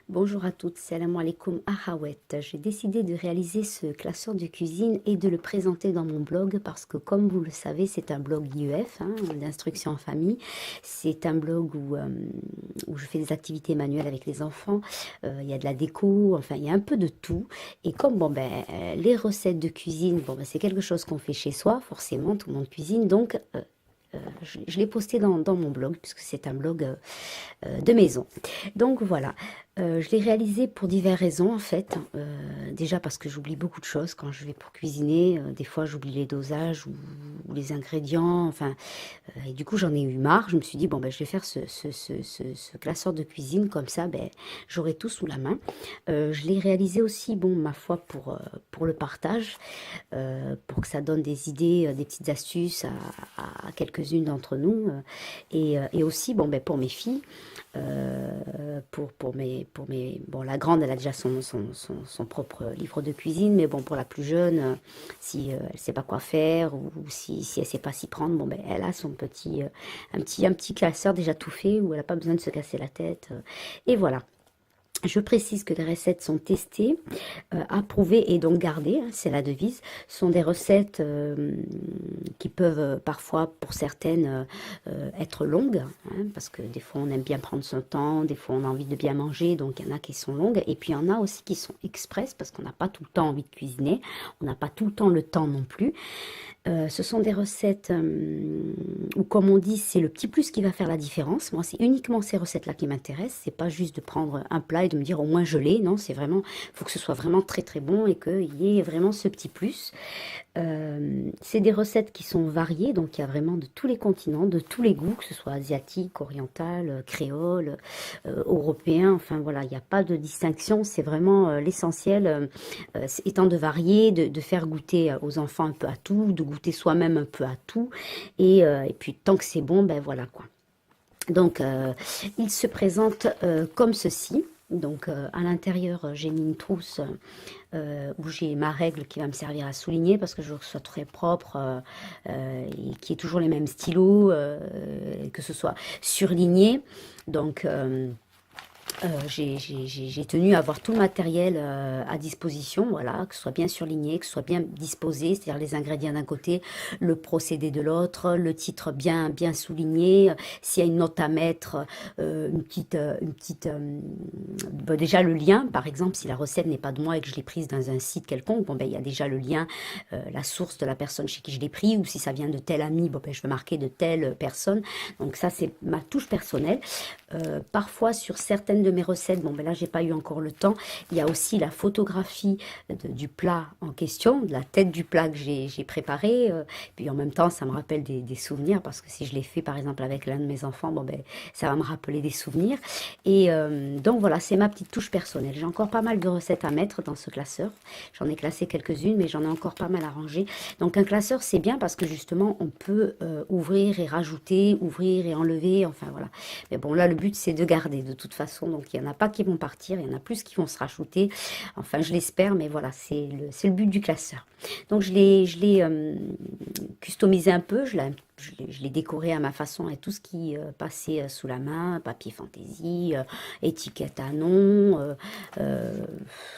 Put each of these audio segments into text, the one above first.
Bonjour à toutes, salam alaikum ahawet. J'ai décidé de réaliser ce classeur de cuisine et de le présenter dans mon blog parce que comme vous le savez, c'est un blog IEF, d'instruction en famille. C'est un blog où je fais des activités manuelles avec les enfants. Il y a de la déco, enfin il y a un peu de tout. Et comme les recettes de cuisine, c'est quelque chose qu'on fait chez soi, forcément, tout le monde cuisine. Donc je l'ai posté dans mon blog puisque c'est un blog de maison. Donc voilà, je l'ai réalisé pour diverses raisons en fait. Déjà parce que j'oublie beaucoup de choses quand je vais pour cuisiner. Des fois j'oublie les dosages ou les ingrédients. Enfin, et du coup j'en ai eu marre. Je me suis dit bon ben je vais faire ce classeur de cuisine comme ça, ben j'aurai tout sous la main. Je l'ai réalisé aussi, bon ma foi pour le partage, pour que ça donne des idées, des petites astuces à quelques-unes d'entre nous, et aussi bon ben pour mes filles. Bon, la grande, elle a déjà son propre livre de cuisine, mais bon, pour la plus jeune, si elle sait pas quoi faire ou si elle sait pas s'y prendre, bon, ben, elle a son petit, un petit classeur déjà tout fait où elle a pas besoin de se casser la tête. Et voilà. Je précise que les recettes sont testées, approuvées et donc gardées, c'est la devise. Ce sont des recettes qui peuvent parfois, pour certaines, être longues, parce que des fois on aime bien prendre son temps, des fois on a envie de bien manger, donc il y en a qui sont longues. Et puis il y en a aussi qui sont express, parce qu'on n'a pas tout le temps envie de cuisiner, on n'a pas tout le temps le temps non plus. Ce sont des recettes où, comme on dit, c'est le petit plus qui va faire la différence. Moi, c'est uniquement ces recettes-là qui m'intéressent. C'est pas juste de prendre un plat et de me dire au moins je l'ai. Non, c'est vraiment, il faut que ce soit vraiment très très bon et qu'il y ait vraiment ce petit plus. C'est des recettes qui sont variées, donc il y a vraiment de tous les continents, de tous les goûts, que ce soit asiatique, oriental, créole, européen, enfin voilà, il n'y a pas de distinction, c'est vraiment l'essentiel, étant de varier, de faire goûter aux enfants un peu à tout, de goûter soi-même un peu à tout, et puis tant que c'est bon, ben voilà quoi. Donc, il se présente comme ceci. Donc, à l'intérieur, j'ai mis une trousse où j'ai ma règle qui va me servir à souligner parce que je veux que ce soit très propre et qu'il y ait toujours les mêmes stylos, que ce soit surligné. Donc, j'ai tenu à avoir tout le matériel à disposition, voilà, que ce soit bien surligné, que ce soit bien disposé, c'est-à-dire les ingrédients d'un côté, le procédé de l'autre, le titre bien souligné, s'il y a une note à mettre, bon, déjà le lien, par exemple, si la recette n'est pas de moi et que je l'ai prise dans un site quelconque, bon ben il y a déjà le lien, la source de la personne chez qui je l'ai pris, ou si ça vient de tel ami, bon ben je vais marquer de telle personne, donc ça c'est ma touche personnelle. Parfois sur certaines de mes recettes, bon ben là j'ai pas eu encore le temps, il y a aussi la photographie du plat en question, de la tête du plat que j'ai préparé, puis en même temps ça me rappelle des souvenirs, parce que si je l'ai fait par exemple avec l'un de mes enfants, bon ben ça va me rappeler des souvenirs, et donc voilà, c'est ma petite touche personnelle. J'ai encore pas mal de recettes à mettre dans ce classeur, j'en ai classé quelques-unes, mais j'en ai encore pas mal à ranger. Donc un classeur c'est bien parce que justement on peut ouvrir et rajouter, ouvrir et enlever, enfin voilà. Mais bon là le but c'est de garder de toute façon, donc il n'y en a pas qui vont partir, il y en a plus qui vont se rajouter, enfin je l'espère, mais voilà, c'est le but du classeur. Donc je l'ai customisé un peu, je l'ai décoré à ma façon avec tout ce qui passait sous la main, papier fantaisie, étiquette à nom,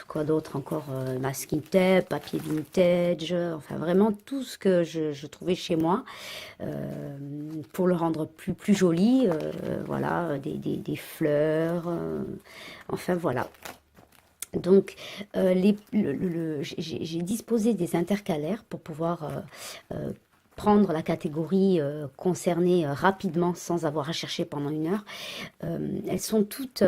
quoi d'autre encore, masking tape, papier vintage, enfin vraiment tout ce que je trouvais chez moi, pour le rendre plus joli, voilà, des fleurs, enfin voilà. Donc, j'ai disposé des intercalaires pour pouvoir prendre la catégorie concernée rapidement sans avoir à chercher pendant une heure. Elles sont toutes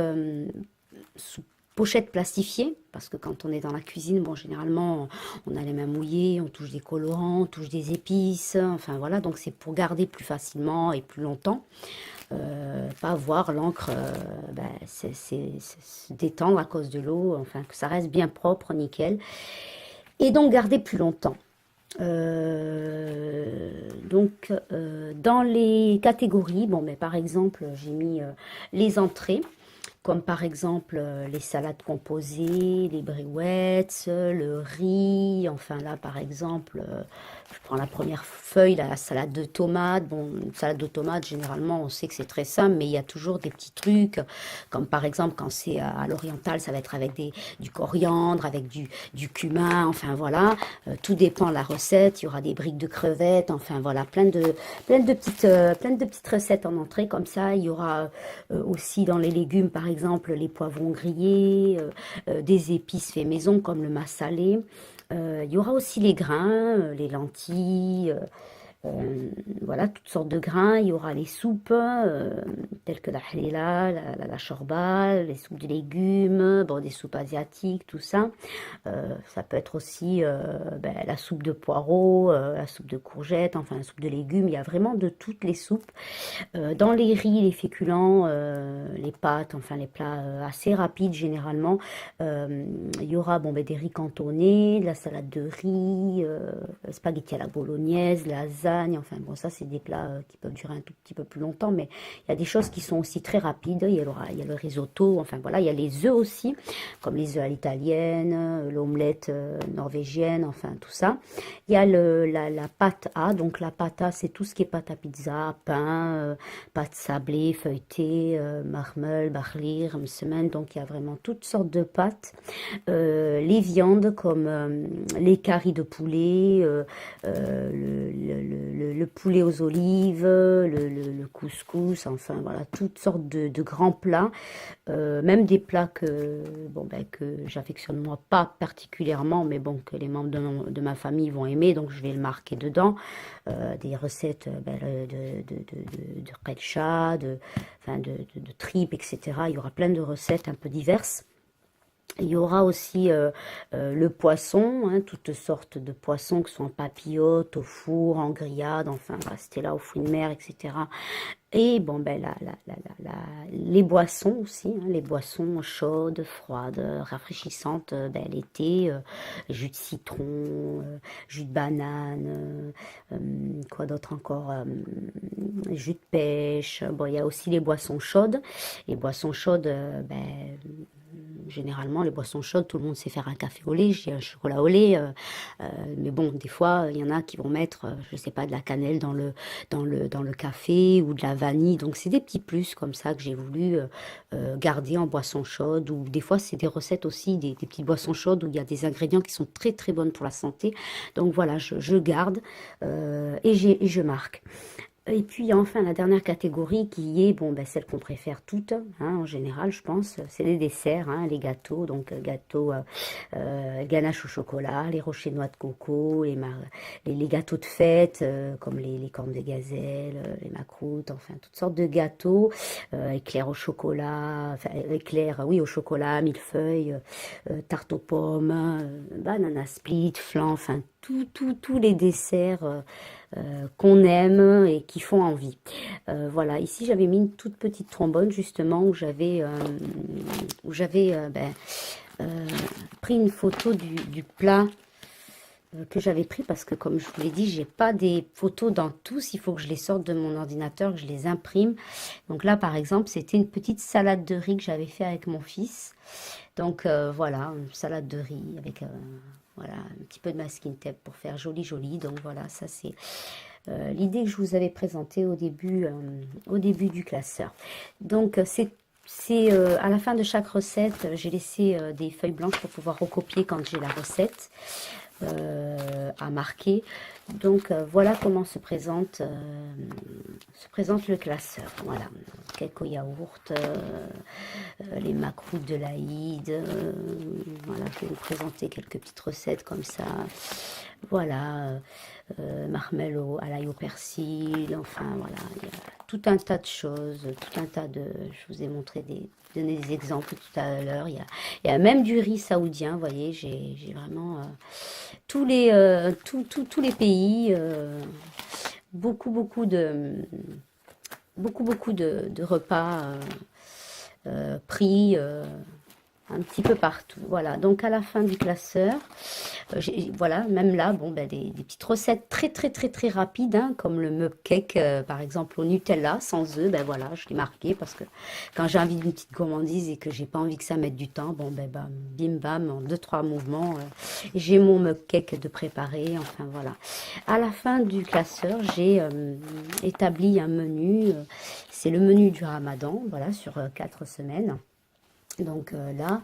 sous pochette plastifiée, parce que quand on est dans la cuisine, bon, généralement, on a les mains mouillées, on touche des colorants, on touche des épices, enfin voilà, donc c'est pour garder plus facilement et plus longtemps. Pas voir l'encre se détendre à cause de l'eau, enfin que ça reste bien propre, nickel, et donc garder plus longtemps. Dans les catégories, bon, mais par exemple, j'ai mis les entrées, comme par exemple les salades composées, les brouettes, le riz, enfin là par exemple, je prends la première feuille, la salade de tomates. Bon, une salade de tomates, généralement, on sait que c'est très simple, mais il y a toujours des petits trucs, comme par exemple, quand c'est à l'oriental, ça va être avec du coriandre, avec du cumin, enfin voilà. Tout dépend de la recette. Il y aura des briques de crevettes, enfin voilà, plein de petites recettes en entrée comme ça. Il y aura aussi dans les légumes, par exemple, les poivrons grillés, des épices fait maison comme le massalé. Il y aura aussi les grains, les lentilles, voilà, toutes sortes de grains. Il y aura les soupes, telles que la halila, la shorba, les soupes de légumes, bon, des soupes asiatiques, tout ça. Ça peut être aussi ben, la soupe de poireaux, la soupe de courgettes, enfin la soupe de légumes. Il y a vraiment de toutes les soupes. Dans les riz, les féculents, les pâtes, enfin les plats assez rapides généralement, il y aura bon, ben, des riz cantonnés, de la salade de riz, spaghetti à la bolognaise, lasagne, enfin bon ça c'est des plats qui peuvent durer un tout petit peu plus longtemps, mais il y a des choses qui sont aussi très rapides. Il y a le risotto, enfin voilà, il y a les œufs aussi, comme les œufs à l'italienne, l'omelette norvégienne, enfin tout ça. Il y a la pâte A, donc la pâte A c'est tout ce qui est pâte à pizza, pain, pâte sablée, feuilletée, marmel, barlir, semaine, donc il y a vraiment toutes sortes de pâtes. Les viandes comme les caries de poulet, le poulet aux olives, le couscous, enfin voilà, toutes sortes de grands plats, même des plats bon, ben, que j'affectionne moi pas particulièrement, mais bon, que les membres de ma famille vont aimer, donc je vais le marquer dedans. Des recettes ben, de kelcha, enfin de tripes, etc. Il y aura plein de recettes un peu diverses. Il y aura aussi le poisson, hein, toutes sortes de poissons, que ce soit en papillote, au four, en grillade, enfin, rester là au fruits de mer, etc. Et bon, ben, les boissons aussi, hein, les boissons chaudes, froides, rafraîchissantes, ben, l'été, jus de citron, jus de banane, quoi d'autre encore, jus de pêche. Bon, il y a aussi les boissons chaudes. Les boissons chaudes, ben, généralement, les boissons chaudes, tout le monde sait faire un café au lait, j'ai un chocolat au lait, mais bon, des fois, il y en a qui vont mettre, je sais pas, de la cannelle dans le café ou de la vanille. Donc, c'est des petits plus comme ça que j'ai voulu garder en boisson chaude. Ou des fois, c'est des recettes aussi, des petites boissons chaudes où il y a des ingrédients qui sont très très bonnes pour la santé. Donc voilà, je garde et je marque. Et puis enfin la dernière catégorie qui est bon ben, celle qu'on préfère toutes, hein, en général je pense, c'est les desserts, hein, les gâteaux, donc gâteaux ganache au chocolat, les rochers de noix de coco, les gâteaux de fête comme les cornes de gazelle, les macroutes, enfin toutes sortes de gâteaux, éclairs au chocolat, enfin éclairs oui au chocolat, millefeuille, tarte aux pommes, banana split, flan, enfin tous les desserts qu'on aime et qui font envie. Voilà, ici j'avais mis une toute petite trombone justement où j'avais ben, pris une photo du plat que j'avais pris parce que comme je vous l'ai dit, j'ai pas des photos dans tous, il faut que je les sorte de mon ordinateur, que je les imprime. Donc là par exemple, c'était une petite salade de riz que j'avais fait avec mon fils. Donc voilà, une salade de riz avec voilà, un petit peu de masking tape pour faire joli joli. Donc voilà, ça c'est l'idée que je vous avais présentée au début du classeur. Donc c'est à la fin de chaque recette, j'ai laissé des feuilles blanches pour pouvoir recopier quand j'ai la recette à marquer. Donc voilà comment se présente le classeur. Voilà, quelques yaourts, les macroutes de l'Aïd. Voilà, je vais vous présenter quelques petites recettes comme ça. Voilà, marmel à l'ail au persil. Enfin voilà, il y a tout un tas de choses, tout un tas de. Je vous ai donné des exemples tout à l'heure. Il y a même du riz saoudien. Vous voyez, j'ai vraiment tous les pays. Beaucoup de repas pris un petit peu partout. Voilà, donc à la fin du classeur, voilà, même là, bon, ben, des petites recettes très rapides, hein, comme le mug-cake, par exemple, au Nutella, sans œufs, ben voilà, je l'ai marqué parce que quand j'ai envie d'une petite gourmandise et que j'ai pas envie que ça mette du temps, bon, ben, bam, bim, bam, en deux, trois mouvements, j'ai mon mug-cake de préparé, enfin voilà. À la fin du classeur, j'ai établi un menu, c'est le menu du Ramadan, voilà, sur 4 semaines. Donc là,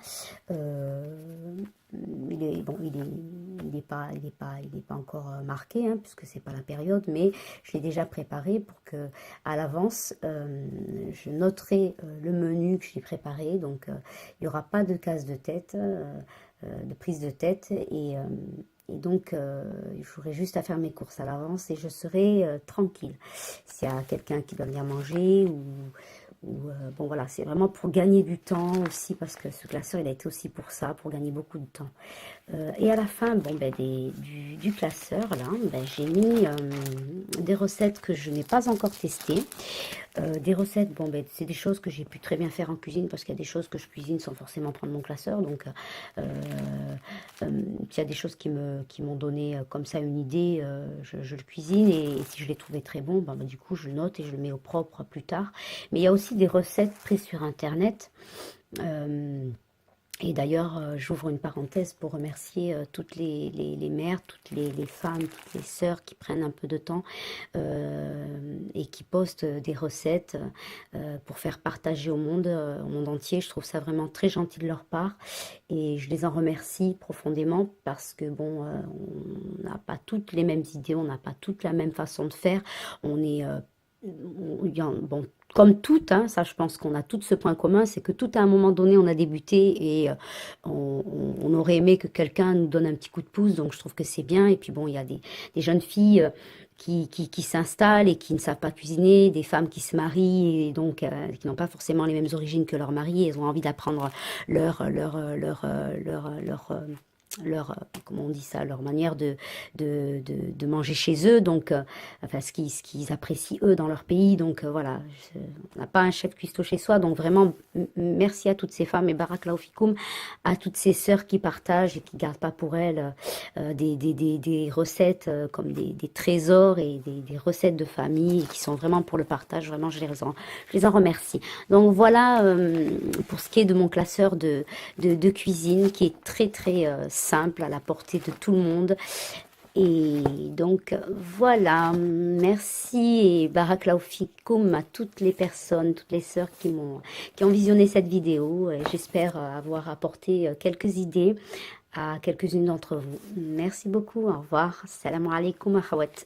il est bon, il est pas encore marqué, hein, puisque c'est pas la période, mais je l'ai déjà préparé pour que à l'avance, je noterai le menu que j'ai préparé. Donc il n'y aura pas de casse de tête, de prise de tête, et donc, j'aurai juste à faire mes courses à l'avance et je serai tranquille. S'il y a quelqu'un qui doit venir manger bon voilà, c'est vraiment pour gagner du temps aussi, parce que ce classeur, il a été aussi pour ça, pour gagner beaucoup de temps. Et à la fin, bon, ben, du classeur, là, ben, j'ai mis des recettes que je n'ai pas encore testées. Des recettes, bon, ben, c'est des choses que j'ai pu très bien faire en cuisine, parce qu'il y a des choses que je cuisine sans forcément prendre mon classeur. Donc, il y a des choses qui m'ont donné comme ça une idée, je le cuisine, et si je l'ai trouvé très bon, ben, du coup, je le note et je le mets au propre plus tard. Mais il y a aussi des recettes prises sur Internet. Et d'ailleurs, j'ouvre une parenthèse pour remercier toutes les mères, toutes les femmes, toutes les sœurs qui prennent un peu de temps et qui postent des recettes pour faire partager au monde entier. Je trouve ça vraiment très gentil de leur part et je les en remercie profondément, parce que bon, on n'a pas toutes les mêmes idées, on n'a pas toute la même façon de faire. On est bon, comme toutes, hein, ça je pense qu'on a tout ce point commun, c'est que tout à un moment donné on a débuté, et on aurait aimé que quelqu'un nous donne un petit coup de pouce, donc je trouve que c'est bien. Et puis bon, il y a des jeunes filles qui s'installent et qui ne savent pas cuisiner, des femmes qui se marient et donc qui n'ont pas forcément les mêmes origines que leur mari, et elles ont envie d'apprendre comment on dit ça, leur manière de manger chez eux, donc enfin ce qu'ils apprécient eux dans leur pays. Donc voilà, on n'a pas un chef cuistot chez soi, donc vraiment merci à toutes ces femmes, et barak laoufikoum à toutes ces sœurs qui partagent et qui gardent pas pour elles des recettes comme des trésors, et des recettes de famille qui sont vraiment pour le partage. Vraiment, je les en remercie. Donc voilà pour ce qui est de mon classeur de cuisine, qui est très simple, à la portée de tout le monde. Et donc voilà, merci et barak laoufikoum à toutes les personnes, toutes les sœurs qui ont visionné cette vidéo. J'espère avoir apporté quelques idées à quelques-unes d'entre vous. Merci beaucoup, au revoir. Salam alaikum, akhawat.